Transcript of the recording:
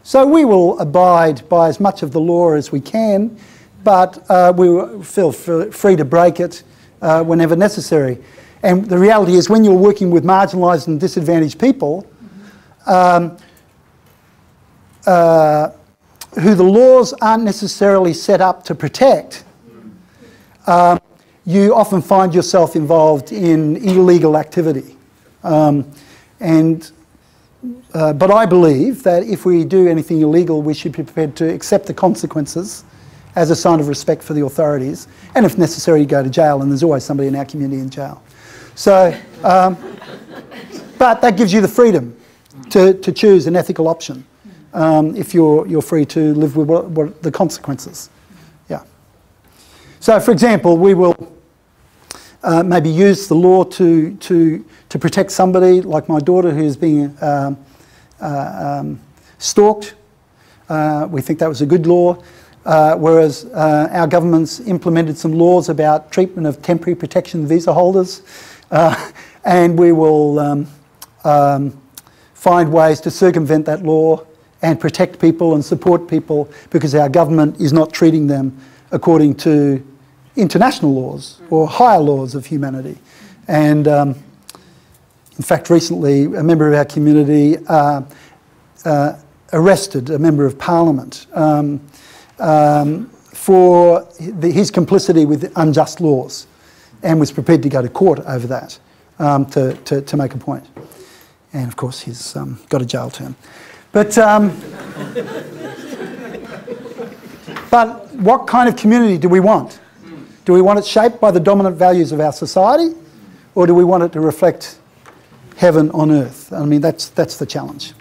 So we will abide by as much of the law as we can, but we will feel free to break it whenever necessary. And the reality is, when you're working with marginalised and disadvantaged people, who the laws aren't necessarily set up to protect, you often find yourself involved in illegal activity. But I believe that if we do anything illegal, we should be prepared to accept the consequences as a sign of respect for the authorities, and if necessary, go to jail, and there's always somebody in our community in jail. So, but that gives you the freedom to choose an ethical option. If you're free to live with what the consequences. Yeah. So, for example, we will maybe use the law to protect somebody like my daughter who is being stalked. We think that was a good law, whereas our government's implemented some laws about treatment of temporary protection visa holders, and we will find ways to circumvent that law and protect people and support people because our government is not treating them according to international laws or higher laws of humanity. And in fact, recently a member of our community arrested a member of parliament for his complicity with unjust laws, and was prepared to go to court over that to make a point. And of course he's got a jail term. But what kind of community do we want? Do we want it shaped by the dominant values of our society, or do we want it to reflect heaven on earth? I mean, that's the challenge.